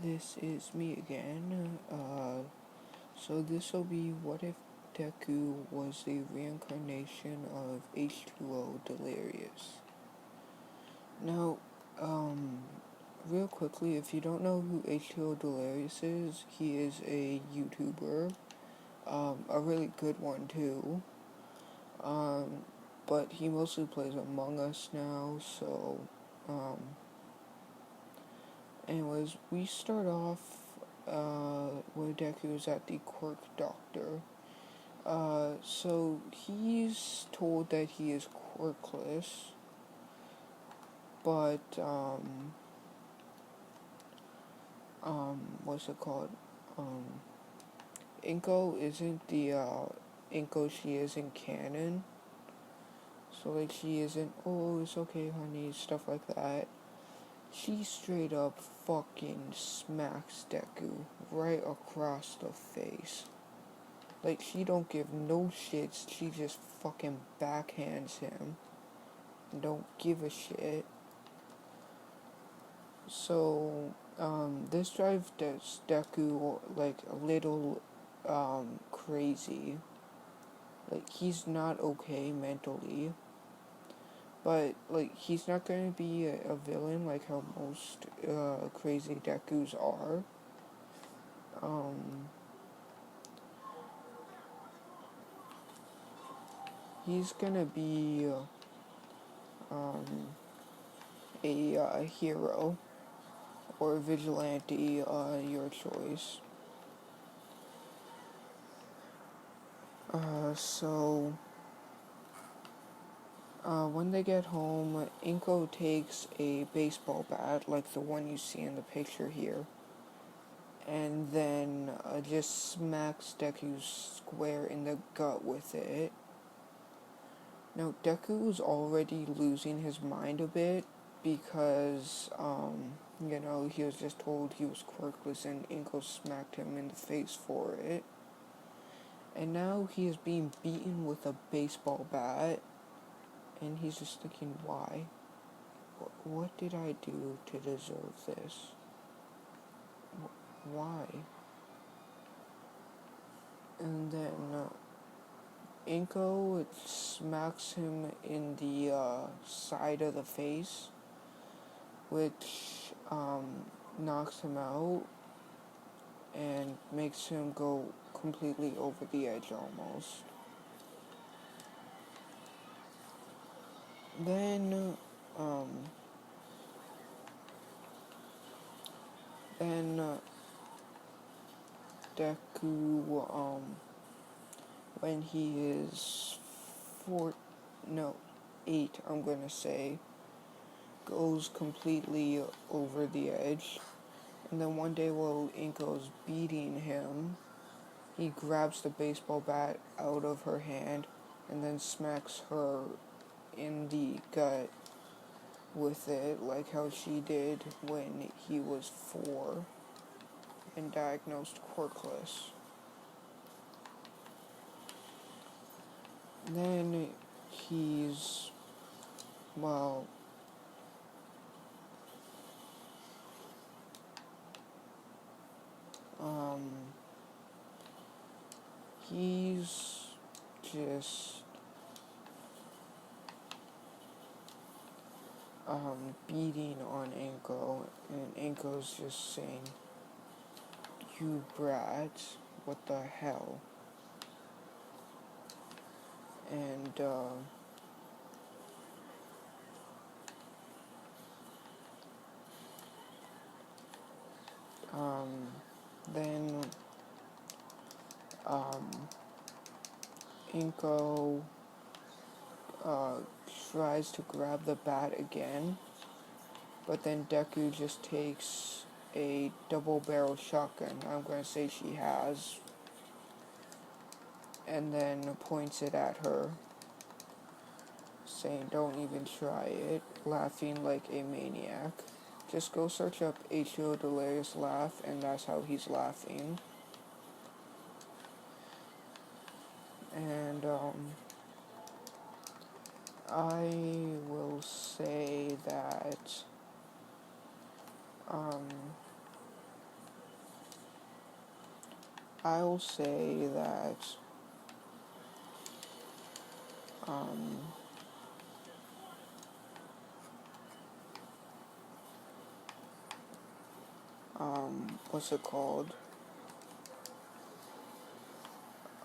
this is me again. So this will be what if Deku was the reincarnation of H2O Delirious. Now, um, real quickly, if you don't know who H2O Delirious is, he is a YouTuber, a really good one too. Um, but he mostly plays Among Us now, so, um, anyways, we start off where Deku is at the Quirk Doctor. So he's told that he is quirkless, but what's it called? Um, Inko isn't the Inko she is in canon. So like she isn't. Oh, it's okay, honey. Stuff like that. She straight up fucking smacks Deku right across the face. Like, she don't give no shits, she just fucking backhands him. And don't give a shit. So, this drives Deku, like, a little, crazy. Like, he's not okay mentally. But, like, he's not gonna be a villain like how most, crazy Dekus are. He's gonna be, um, a hero or vigilante, your choice. So, when they get home, Inko takes a baseball bat, like the one you see in the picture here, and then just smacks Deku square in the gut with it. Now, Deku's already losing his mind a bit because, he was just told he was quirkless and Inko smacked him in the face for it. And now he is being beaten with a baseball bat, and he's just thinking, why? What did I do to deserve this? Why? And then Inko smacks him in the side of the face, which knocks him out and makes him go completely over the edge almost. Then, Deku, when he is 8, I'm gonna say, goes completely over the edge. And then one day while Inko's beating him, he grabs the baseball bat out of her hand and then smacks her in the gut with it, like how she did when he was 4 and diagnosed quirkless. Then he's, well, he's just beating on Inko, and Inko's just saying, "You brat, what the hell?" And then Inko tries to grab the bat again, but then Deku just takes a double-barrel shotgun, I'm going to say she has, and then points it at her, saying, "Don't even try it," laughing like a maniac. Just go search up H.O. Delirious laugh, and that's how he's laughing. And, I will say that, I'll say that um, what's it called?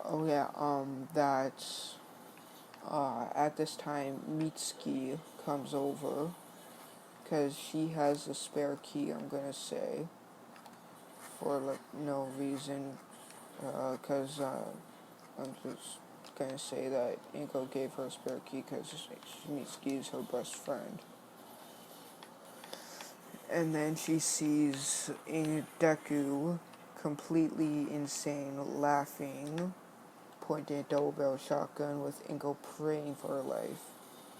Oh yeah, that at this time Mitsuki comes over because she has a spare key. I'm gonna say for like no reason, because I'm just gonna say that Inko gave her a spare key because Mitsuki is her best friend. And then she sees Deku completely insane, laughing, pointing a double-barrel shotgun with Inko praying for her life.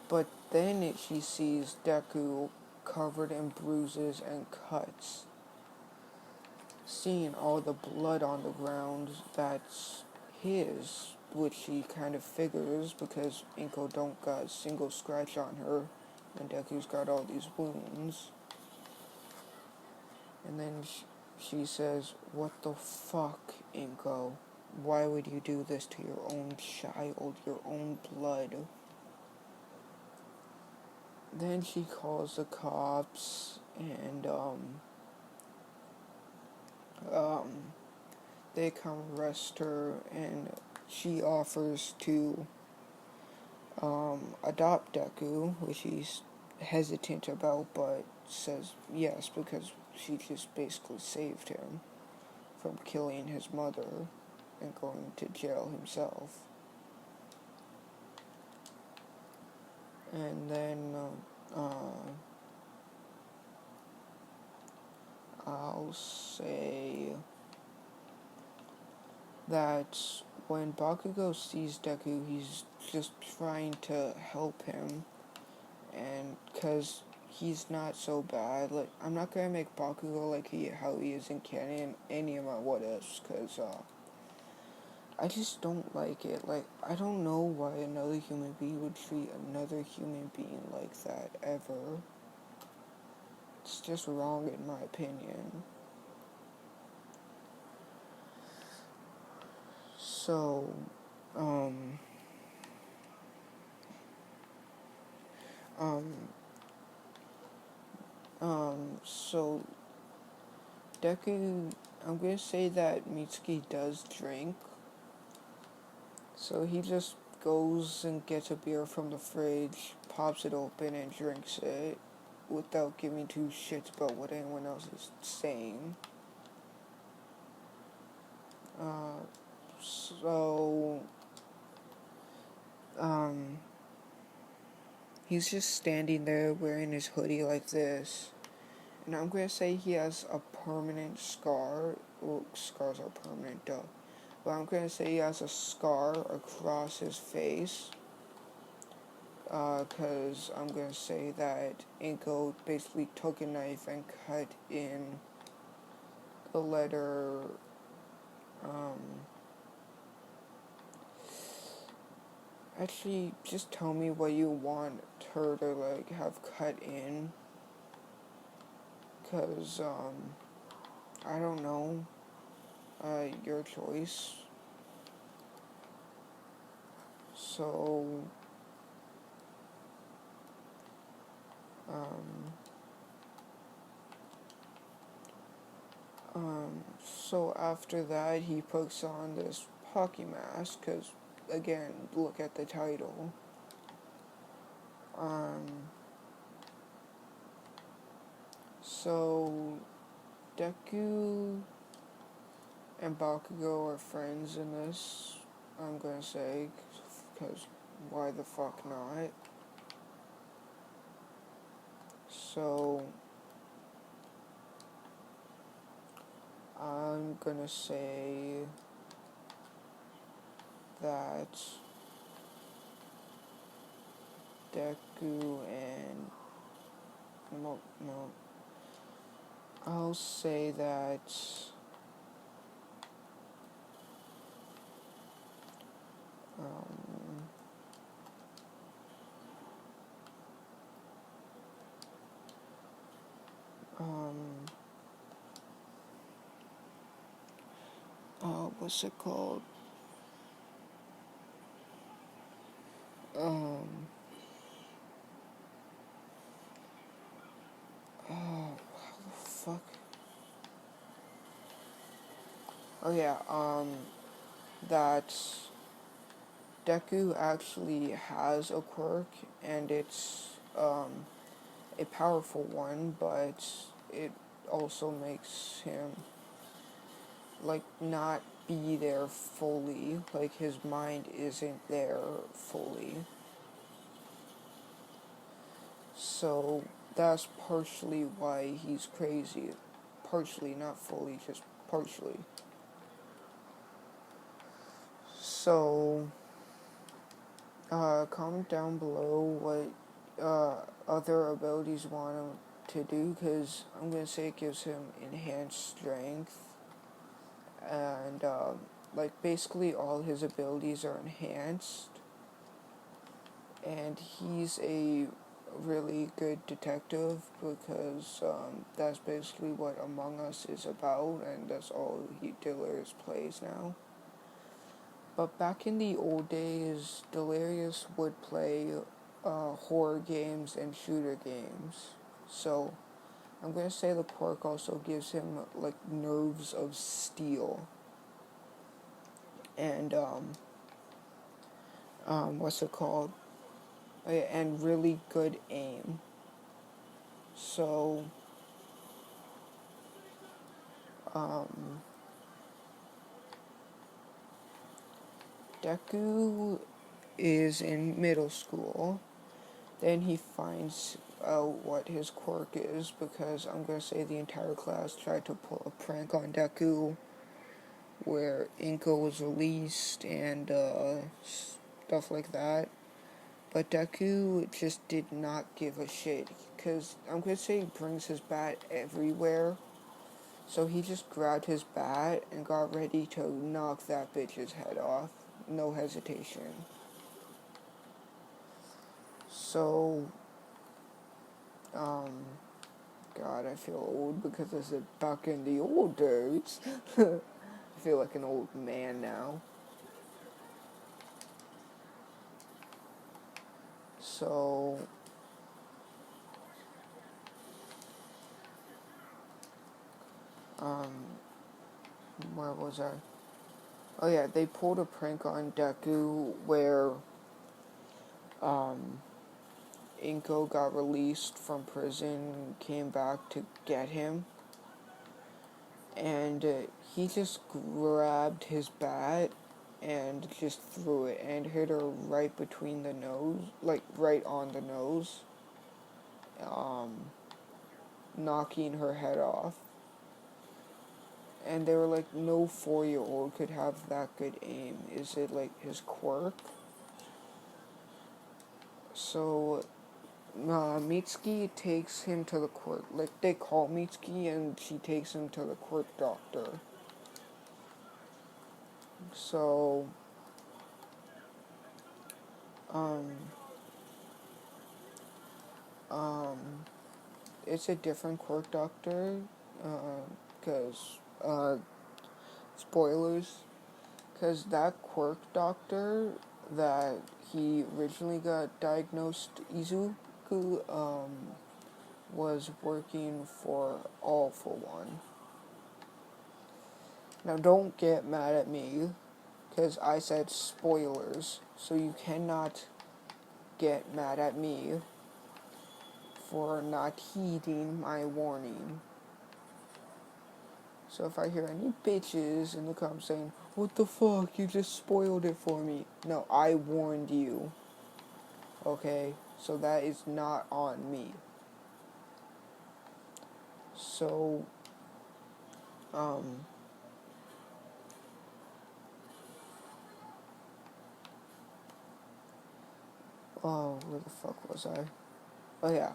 But then she sees Deku covered in bruises and cuts. Seeing all the blood on the ground that's his, which she kind of figures because Inko don't got a single scratch on her, and Deku's got all these wounds. And then she says, "What the fuck, Inko? Why would you do this to your own child, your own blood?" Then she calls the cops, and they come arrest her, and she offers to adopt Deku, which he's hesitant about, but says yes because she just basically saved him from killing his mother and going to jail himself. And then I'll say that when Bakugo sees Deku, he's just trying to help him, and because he's not so bad. Like, I'm not gonna make Bakugo like how he is in canon any of my what ifs, because I just don't like it. Like, I don't know why another human being would treat another human being like that ever. It's just wrong in my opinion. So, um, um, so Deku, I'm gonna say that Mitsuki does drink. So he just goes and gets a beer from the fridge, pops it open, and drinks it without giving two shits about what anyone else is saying. So, he's just standing there wearing his hoodie like this. And I'm gonna say he has a permanent scar. Well, scars are permanent, duh. But I'm gonna say he has a scar across his face. Because I'm gonna say that Inko basically took a knife and cut in the letter, actually, just tell me what you want her to, like, have cut in. Because, I don't know. Your choice. So, so after that, he puts on this hockey mask, because, again, look at the title. So, Deku and Bakugo are friends in this, I'm gonna say, because why the fuck not? So, I'm gonna say that Deku and no, I'll say that um, what's it called? Um, oh, how the fuck? Oh yeah, that Deku actually has a quirk, and it's, a powerful one, but it also makes him, like, not be there fully. Like, his mind isn't there fully. So, that's partially why he's crazy. Partially, not fully, just partially. So, comment down below what other abilities you want him to do, because I'm going to say it gives him enhanced strength, and like basically all his abilities are enhanced, and he's a really good detective because that's basically what Among Us is about, and that's all Delirious plays now. But back in the old days, Delirious would play horror games and shooter games. So I'm gonna say the quirk also gives him like nerves of steel, and what's it called? And really good aim. So um, Deku is in middle school. Then he finds out what his quirk is, because I'm gonna say the entire class tried to pull a prank on Deku where Inko was released and stuff like that. But Deku just did not give a shit, because I'm gonna say he brings his bat everywhere. So he just grabbed his bat and got ready to knock that bitch's head off. No hesitation. So, um, God, I feel old because I said back in the old days. I feel like an old man now. So, um, where was I? Oh yeah, they pulled a prank on Deku where, um, Inko got released from prison, came back to get him, and he just grabbed his bat and just threw it and hit her right between the nose, like right on the nose, um, knocking her head off. And they were like, no 4-year-old could have that good aim. Is it like his quirk? So Mitsuki takes him to the quirk. Like, they call Mitsuki and she takes him to the quirk doctor. So, um, um, it's a different quirk doctor, because, spoilers, because that quirk doctor that he originally got diagnosed Izuku, was working for All for One. Now don't get mad at me, because I said spoilers, so you cannot get mad at me for not heeding my warning. So if I hear any bitches in the comments saying, what the fuck, you just spoiled it for me. No, I warned you. Okay? So that is not on me. So, oh, where the fuck was I? Oh yeah.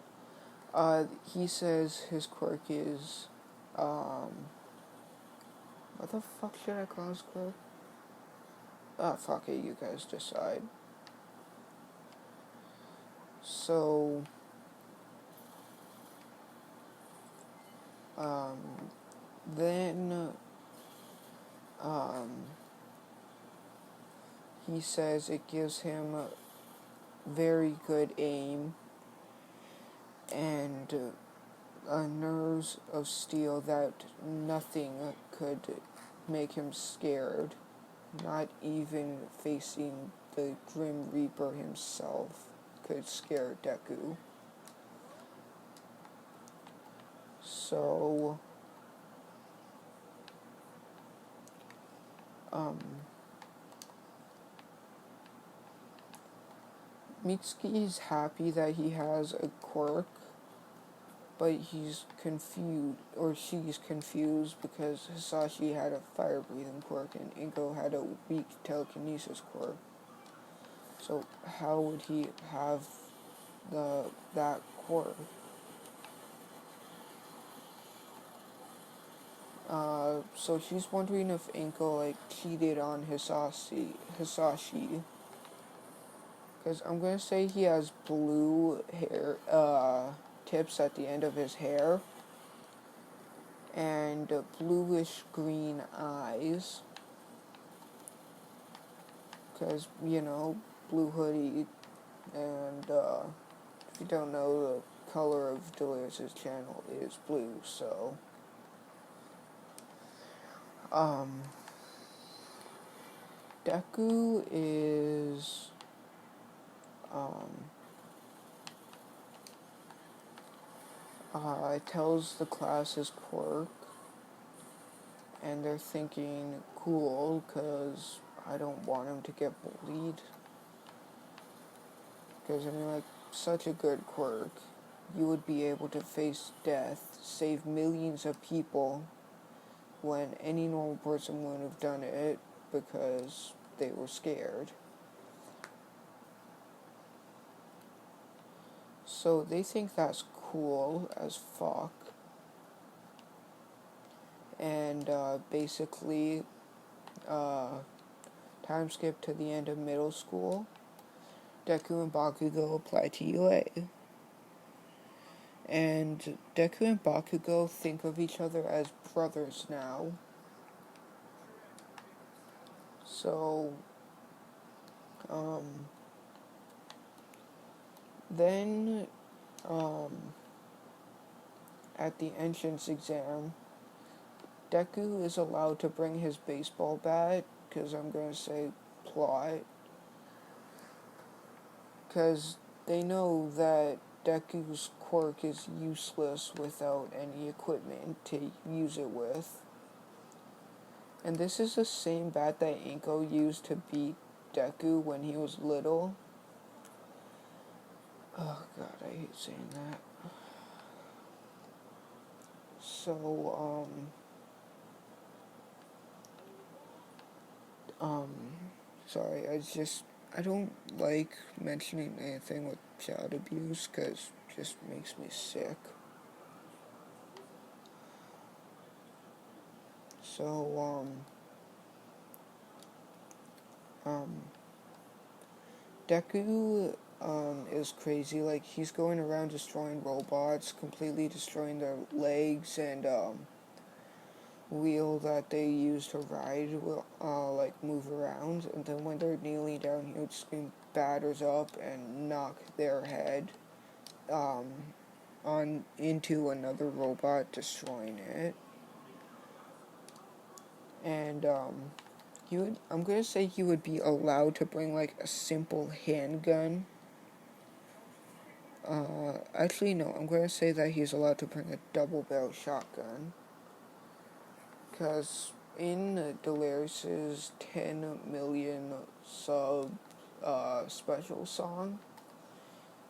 He says his quirk is, what the fuck should I call his quirk? Ah, fuck it, you guys decide. So, then Um, he says it gives him a very good aim and nerves of steel that nothing could make him scared, not even facing the Grim Reaper himself could scare Deku. So, um, Mitsuki is happy that he has a quirk, but he's confused, or she's confused, because Hisashi had a fire-breathing quirk and Inko had a weak telekinesis quirk. So how would he have that quirk? So she's wondering if Inko like cheated on Hisashi, because I'm gonna say he has blue hair, tips at the end of his hair, and bluish green eyes. Because, blue hoodie, and if you don't know, the color of Delirious' channel is blue, so, Deku is, tells the class his quirk, and they're thinking, cool, because I don't want him to get bullied. Because, such a good quirk. You would be able to face death, save millions of people, when any normal person wouldn't have done it because they were scared. So they think that's cool as fuck. And basically, time skip to the end of middle school. Deku and Bakugo apply to UA. And Deku and Bakugo think of each other as brothers now. So, then, at the entrance exam, Deku is allowed to bring his baseball bat, because I'm going to say plot, because they know that Deku's quirk is useless without any equipment to use it with. And this is the same bat that Inko used to beat Deku when he was little. Oh god, I hate saying that. So, sorry, I don't like mentioning anything with child abuse, because it just makes me sick. So, Deku, is crazy. Like, he's going around destroying robots, completely destroying their legs and, wheel that they use to ride will, move around. And then when they're kneeling down, he would scream batters up and knock their head, on into another robot, destroying it. And, I'm gonna say he would be allowed to bring, like, a simple handgun. Actually, no, I'm gonna say that he's allowed to bring a double-barrel shotgun. Because in Delirious' 10 million sub, special song,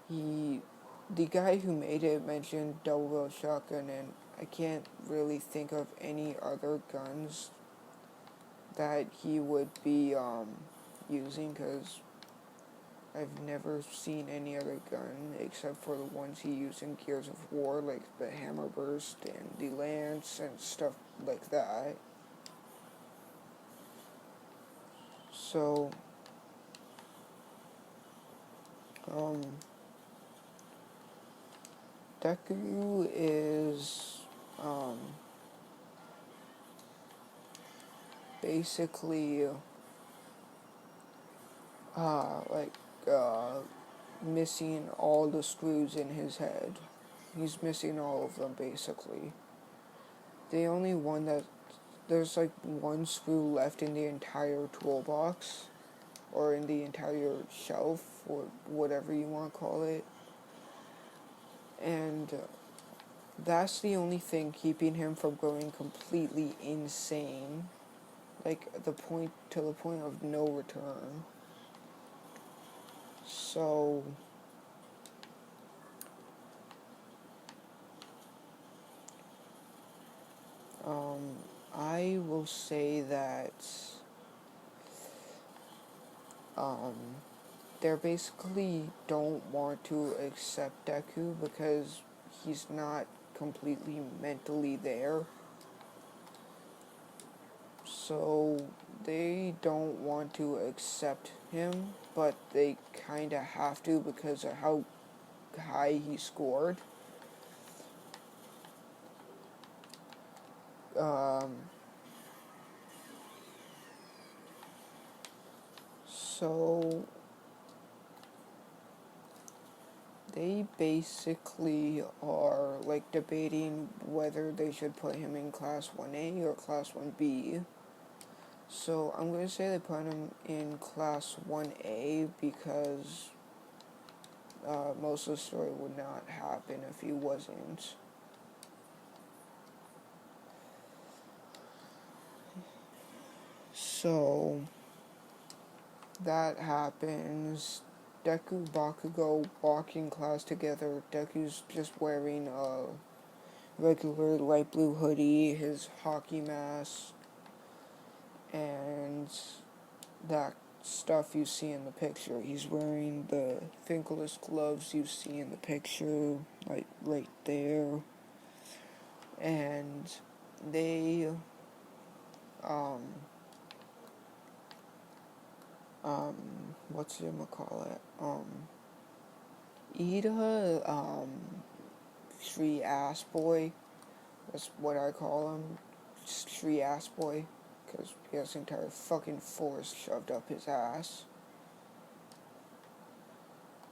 the guy who made it mentioned double-barrel shotgun, and I can't really think of any other guns that he would be, using, because I've never seen any other gun except for the ones he used in Gears of War, like the Hammer Burst and the Lance and stuff like that. So, Deku is, basically, like, uh, missing all the screws in his head. He's missing all of them, basically. The only one that, there's like one screw left in the entire toolbox, or in the entire shelf, or whatever you want to call it. And that's the only thing keeping him from going completely insane. Like, to the point of no return. So, I will say that, um, they basically don't want to accept Deku because he's not completely mentally there. So they don't want to accept him, but they kinda have to because of how high he scored. Um, so they basically are like debating whether they should put him in class 1A or class 1B. So I'm going to say they put him in class 1A because most of the story would not happen if he wasn't. So that happens. Deku Bakugo walk in class together. Deku's just wearing a regular light blue hoodie, his hockey mask, and that stuff you see in the picture. He's wearing the fingerless gloves you see in the picture, like right there. And they, um, what's it call it? Ida, Tree Ass Boy. That's what I call him. Just Tree Ass Boy. Because he has the entire fucking forest shoved up his ass.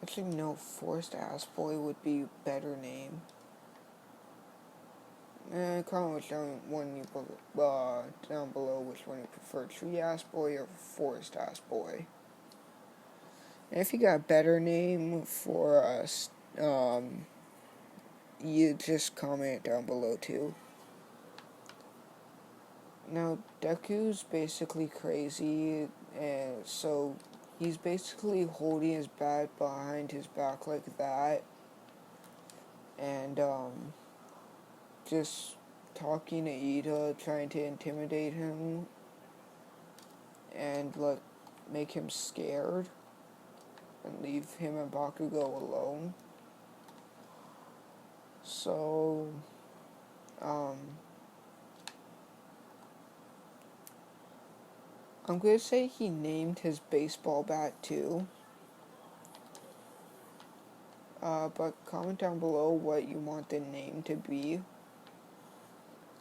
Actually, no, Forest Ass Boy would be a better name. Comment down down below which one you prefer, Tree Ass Boy or Forest Ass Boy. And if you got a better name for us, you just comment down below too. Now, Deku's basically crazy, and so he's basically holding his bat behind his back like that, and just talking to Ida, trying to intimidate him, and like make him scared, and leave him and Bakugo alone. So, I'm gonna say he named his baseball bat too. But comment down below what you want the name to be,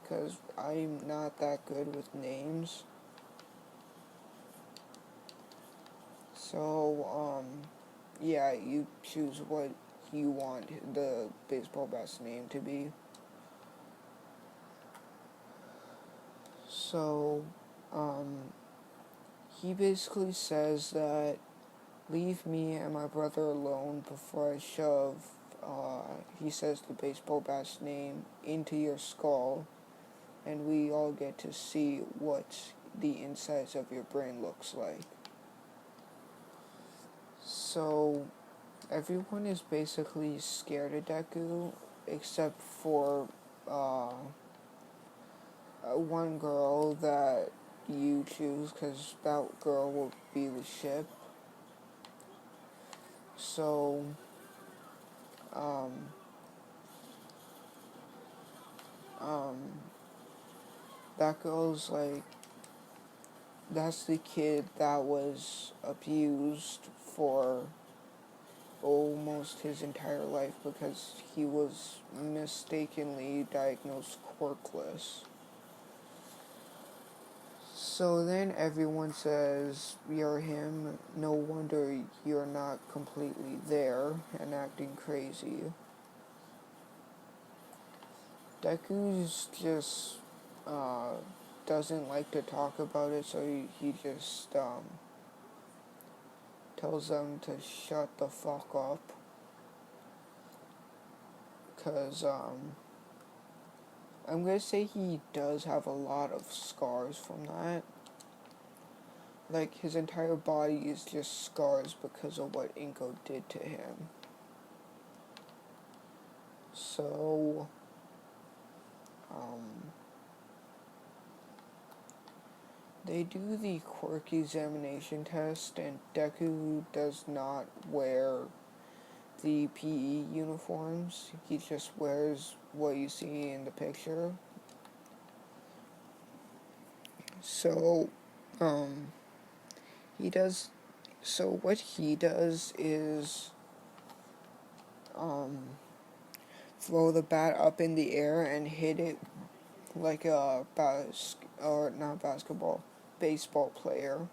because I'm not that good with names. So, yeah, you choose what you want the baseball bat's name to be. So, he basically says that leave me and my brother alone before I shove, he says the baseball bat's name, into your skull, and we all get to see what the insides of your brain looks like. So, everyone is basically scared of Deku, except for, one girl that you choose, because that girl will be the ship. So, that girl's like, that's the kid that was abused for almost his entire life because he was mistakenly diagnosed quirkless. So then everyone says, you're him, no wonder you're not completely there and acting crazy. Deku's just doesn't like to talk about it, so he just tells them to shut the fuck up. Because I'm gonna say he does have a lot of scars from that. Like, his entire body is just scars because of what Inko did to him. So, they do the quirk examination test, and Deku does not wear the PE uniforms. He just wears what you see in the picture. So, he does. So what he does is, throw the bat up in the air and hit it like a baseball player.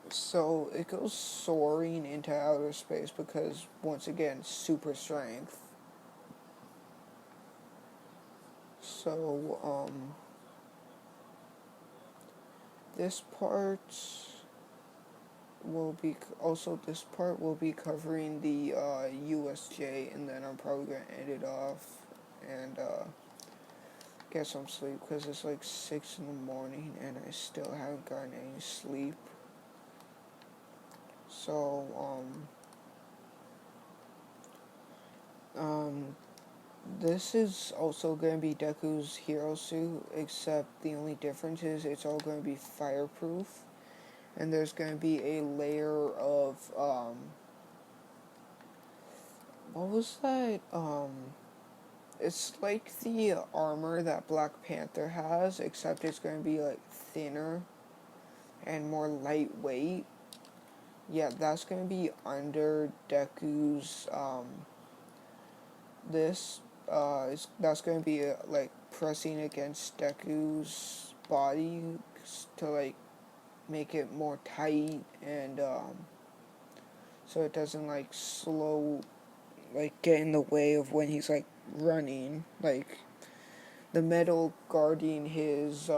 So it goes soaring into outer space because, once again, super strength. So, this part this part will be covering the USJ, and then I'm probably gonna end it off and get some sleep because it's like 6 in the morning and I still haven't gotten any sleep. So this is also going to be Deku's hero suit, except the only difference is it's all going to be fireproof, and there's going to be a layer of what was that? It's like the armor that Black Panther has, except it's going to be like thinner and more lightweight. Yeah, that's going to be under Deku's that's going to be like pressing against Deku's body to like make it more tight, and so it doesn't like get in the way of when he's like running. Like, the metal guarding his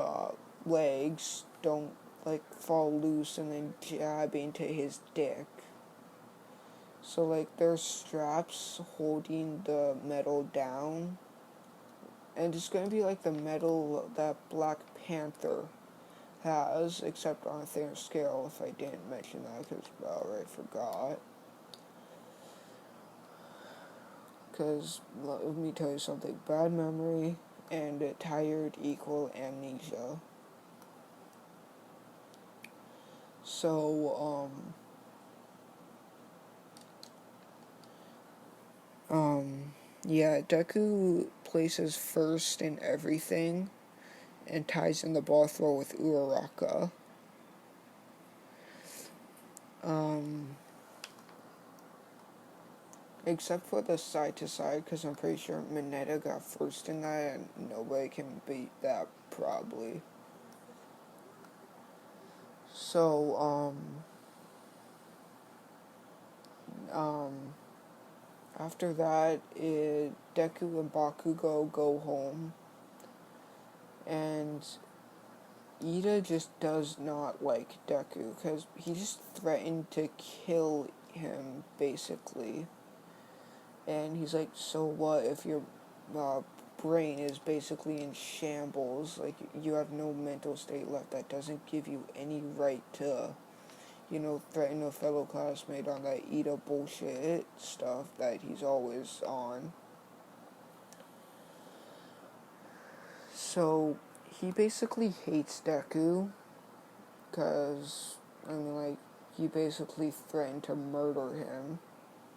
legs don't like fall loose and then jab into his dick. So like there's straps holding the metal down, and it's gonna be like the metal that Black Panther has, except on a thinner scale. If I didn't mention that, because I forgot. Because let me tell you something: bad memory and tired equal amnesia. So yeah, Deku places first in everything and ties in the ball throw with Uraraka. Except for the side to side, because I'm pretty sure Mineta got first in that, and nobody can beat that, probably. So, after that, Deku and Bakugo go home, and Ida just does not like Deku, because he just threatened to kill him, basically. And he's like, so what if your brain is basically in shambles? Like, you have no mental state left. That doesn't give you any right to, threaten a fellow classmate on that Ida bullshit stuff that he's always on. So, he basically hates Deku, because, he basically threatened to murder him.